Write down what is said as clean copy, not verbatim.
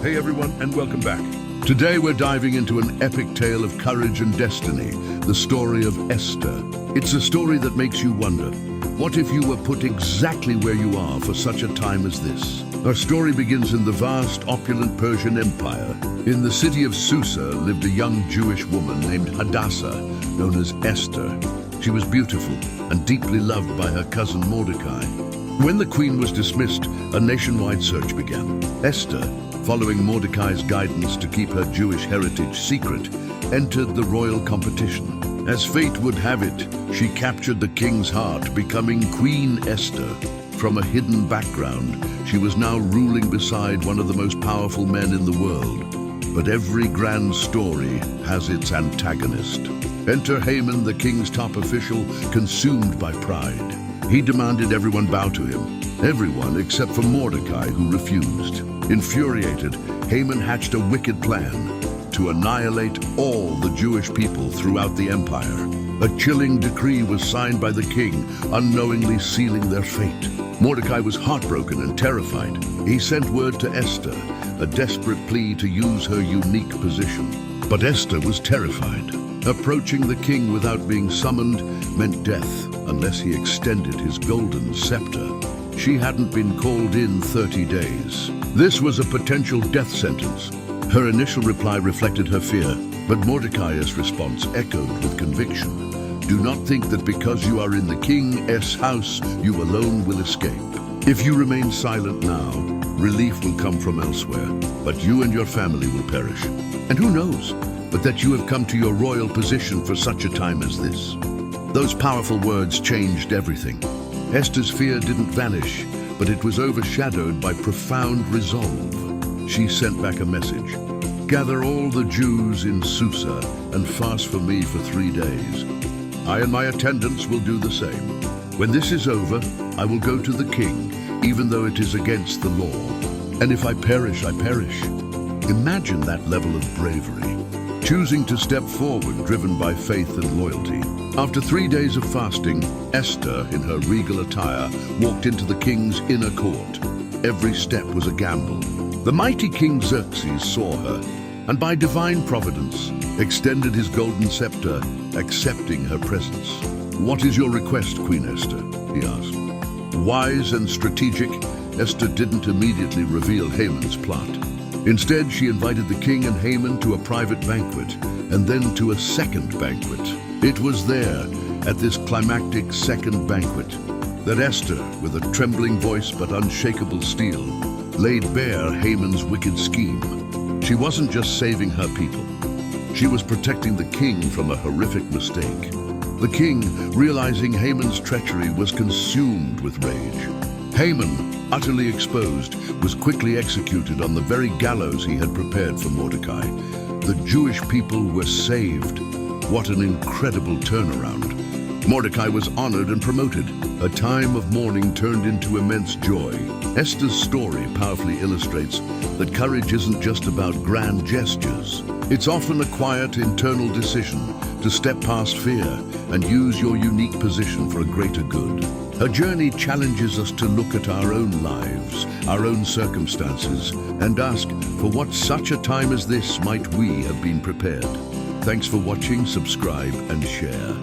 Hey everyone, and welcome back. Today we're diving into an epic tale of courage and destiny, the story of Esther. It's a story that makes you wonder, what if you were put exactly where you are for such a time as this? Our story begins in the vast, opulent Persian Empire. In the city of Susa lived a young Jewish woman named Hadassah, known as Esther. She was beautiful and deeply loved by her cousin Mordecai. When the queen was dismissed, a nationwide search began. Esther, following Mordecai's guidance to keep her Jewish heritage secret, entered the royal competition. As fate would have it, she captured the king's heart, becoming Queen Esther. From a hidden background, she was now ruling beside one of the most powerful men in the world. But every grand story has its antagonist. Enter Haman, the king's top official, consumed by pride. He demanded everyone bow to him. Everyone except for Mordecai, who refused. Infuriated, Haman hatched a wicked plan to annihilate all the Jewish people throughout the empire. A chilling decree was signed by the king, unknowingly sealing their fate. Mordecai was heartbroken and terrified. He sent word to Esther, a desperate plea to use her unique position. But Esther was terrified. Approaching the king without being summoned meant death unless he extended his golden scepter. She hadn't been called in 30 days. This was a potential death sentence. Her initial reply reflected her fear, but Mordecai's response echoed with conviction. Do not think that because you are in the king's house, you alone will escape. If you remain silent now, relief will come from elsewhere, but you and your family will perish. And who knows, but that you have come to your royal position for such a time as this. Those powerful words changed everything. Esther's fear didn't vanish, but it was overshadowed by profound resolve. She sent back a message. Gather all the Jews in Susa and fast for me for 3 days. I and my attendants will do the same. When this is over, I will go to the king, even though it is against the law. And if I perish, I perish. Imagine that level of bravery. Choosing to step forward, driven by faith and loyalty. After 3 days of fasting, Esther, in her regal attire, walked into the king's inner court. Every step was a gamble. The mighty King Xerxes saw her, and by divine providence, extended his golden scepter, accepting her presence. "What is your request, Queen Esther?" he asked. Wise and strategic, Esther didn't immediately reveal Haman's plot. Instead, she invited the king and Haman to a private banquet, and then to a second banquet. It was there, at this climactic second banquet, that Esther, with a trembling voice but unshakable steel, laid bare Haman's wicked scheme. She wasn't just saving her people. She was protecting the king from a horrific mistake. The king, realizing Haman's treachery, was consumed with rage. Haman, utterly exposed, was quickly executed on the very gallows he had prepared for Mordecai. The Jewish people were saved. What an incredible turnaround. Mordecai was honored and promoted. A time of mourning turned into immense joy. Esther's story powerfully illustrates that courage isn't just about grand gestures. It's often a quiet internal decision to step past fear and use your unique position for a greater good. Her journey challenges us to look at our own lives, our own circumstances, and ask, for what such a time as this might we have been prepared? Thanks for watching, subscribe, and share.